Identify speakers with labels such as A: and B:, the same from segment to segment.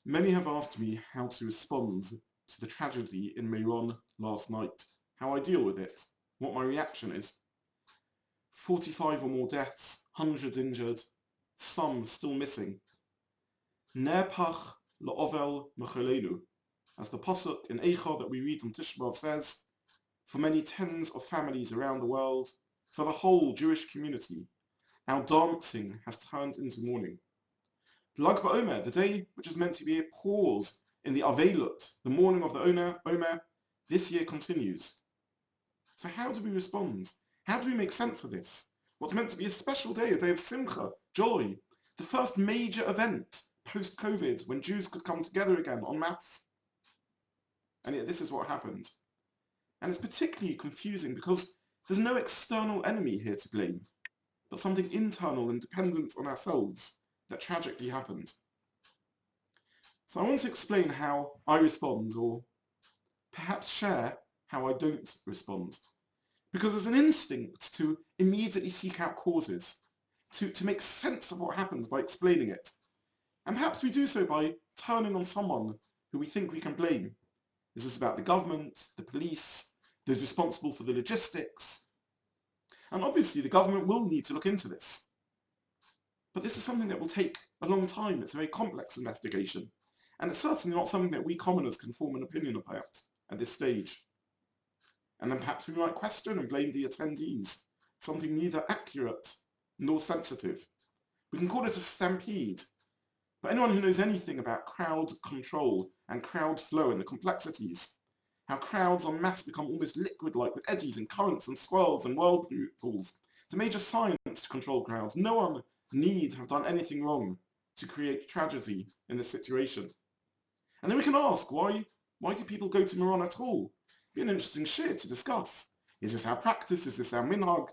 A: Many have asked me how to respond to the tragedy in Meron last night, how I deal with it, what my reaction is. 45 or more deaths, hundreds injured, some still missing. Nerpach la'ovel mecholenu, as the pasuk in Eicha that we read on Tisha B'Av says, for many tens of families around the world, for the whole Jewish community, our dancing has turned into mourning. Lag BeOmer, the day which is meant to be a pause in the Avelut, the mourning of the Omer, this year continues. So how do we respond? How do we make sense of this? What's meant to be a special day, a day of simcha, joy, the first major event post-COVID when Jews could come together again en masse. And yet this is what happened. And it's particularly confusing because there's no external enemy here to blame, but something internal and dependent on ourselves that tragically happened. So I want to explain how I respond, or perhaps share how I don't respond. Because there's an instinct to immediately seek out causes, to make sense of what happened by explaining it. And perhaps we do so by turning on someone who we think we can blame. Is this about the government, the police, those responsible for the logistics? And obviously the government will need to look into this. But this is something that will take a long time. It's a very complex investigation. And it's certainly not something that we commoners can form an opinion about at this stage. And then perhaps we might question and blame the attendees, something neither accurate nor sensitive. We can call it a stampede. But anyone who knows anything about crowd control and crowd flow and the complexities, how crowds en masse become almost liquid-like with eddies and currents and swirls and whirlpools, it's a major science to control crowds. No one need have done anything wrong to create tragedy in this situation. And then we can ask, why do people go to Meron at all? It'd be an interesting shir to discuss. Is this our practice? Is this our minhag?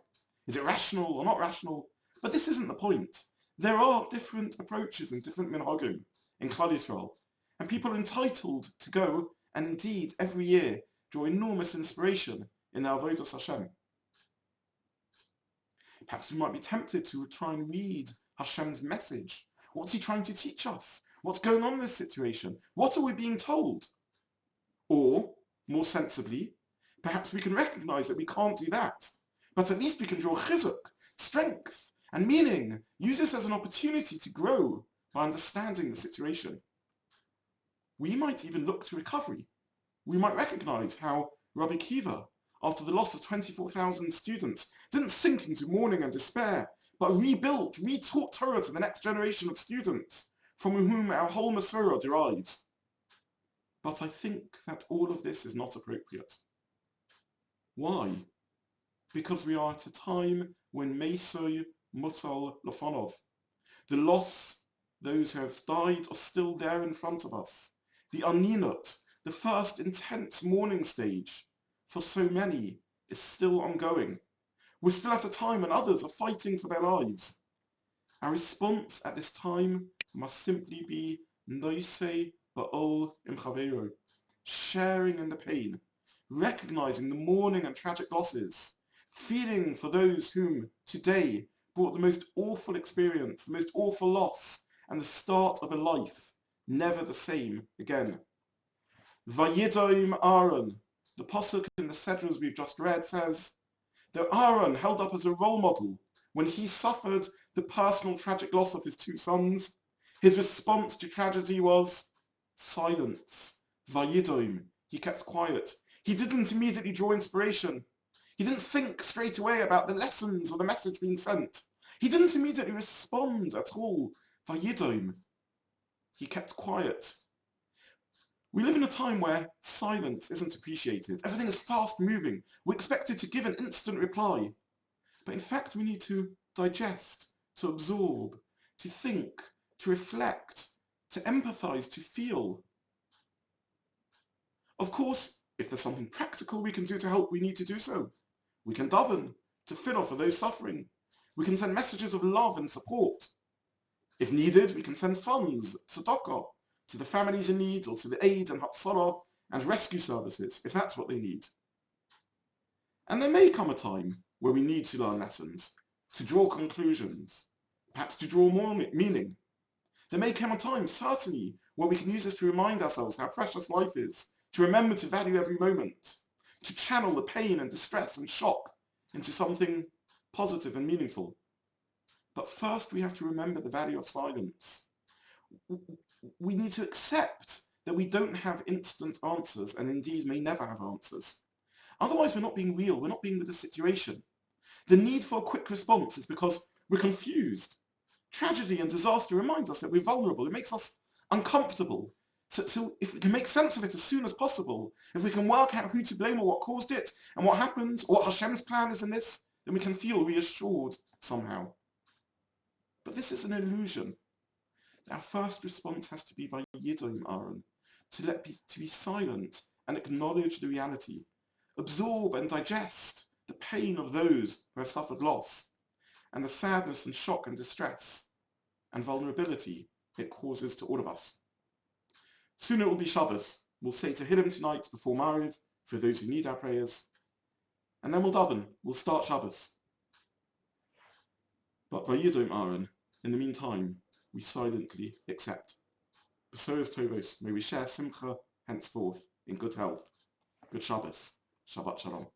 A: Is it rational or not rational? But this isn't the point. There are different approaches and different minhagim in Klal Yisrael, and people are entitled to go and indeed every year draw enormous inspiration in their avodas Hashem. Perhaps we might be tempted to try and read Hashem's message. What's he trying to teach us? What's going on in this situation? What are we being told? Or, more sensibly, perhaps we can recognize that we can't do that, but at least we can draw chizuk, strength, and meaning, use this as an opportunity to grow by understanding the situation. We might even look to recovery. We might recognize how Rabbi Kiva, after the loss of 24,000 students, didn't sink into mourning and despair, but rebuilt, retaught Torah to the next generation of students, from whom our whole Masorah derives. But I think that all of this is not appropriate. Why? Because we are at a time when Mesoy Mutal Lofonov. The loss, those who have died are still there in front of us. The Aninut, the first intense mourning stage, for so many, is still ongoing. We're still at a time when others are fighting for their lives. Our response at this time must simply be Noisei Ba'ol Im Chavero, sharing in the pain, recognizing the mourning and tragic losses, feeling for those whom today brought the most awful experience, the most awful loss, and the start of a life never the same again. Vayidoim Aaron, the pasuk in the Sedras we've just read says, though Aaron held up as a role model when he suffered the personal tragic loss of his two sons, his response to tragedy was silence. Vayidoim, he kept quiet. He didn't immediately draw inspiration. He didn't think straight away about the lessons or the message being sent. He didn't immediately respond at all. Vayidoim. He kept quiet. We live in a time where silence isn't appreciated. Everything is fast moving. We're expected to give an instant reply. But in fact, we need to digest, to absorb, to think, to reflect, to empathize, to feel. Of course, if there's something practical we can do to help, we need to do so. We can daven, to fill for those suffering. We can send messages of love and support. If needed, we can send funds, tzedakah, to the families in need or to the aid and hapsara and rescue services, if that's what they need. And there may come a time where we need to learn lessons, to draw conclusions, perhaps to draw more meaning. There may come a time, certainly, where we can use this to remind ourselves how precious life is, to remember to value every moment, to channel the pain and distress and shock into something positive and meaningful. But first we have to remember the value of silence. We need to accept that we don't have instant answers and indeed may never have answers. Otherwise we're not being real, we're not being with the situation. The need for a quick response is because we're confused. Tragedy and disaster reminds us that we're vulnerable. It makes us uncomfortable. So if we can make sense of it as soon as possible, if we can work out who to blame or what caused it, and what happened, or what Hashem's plan is in this, then we can feel reassured somehow. But this is an illusion. Our first response has to be Vayidom Aaron, to be silent and acknowledge the reality, absorb and digest the pain of those who have suffered loss, and the sadness and shock and distress and vulnerability it causes to all of us. Soon it will be Shabbos. We'll say Tehillim tonight before Mariv for those who need our prayers, and then we'll daven. We'll start Shabbos. But Vayidom Aaron, in the meantime, we silently accept. B'soros Tovos, may we share Simcha henceforth in good health. Good Shabbos. Shabbat Shalom.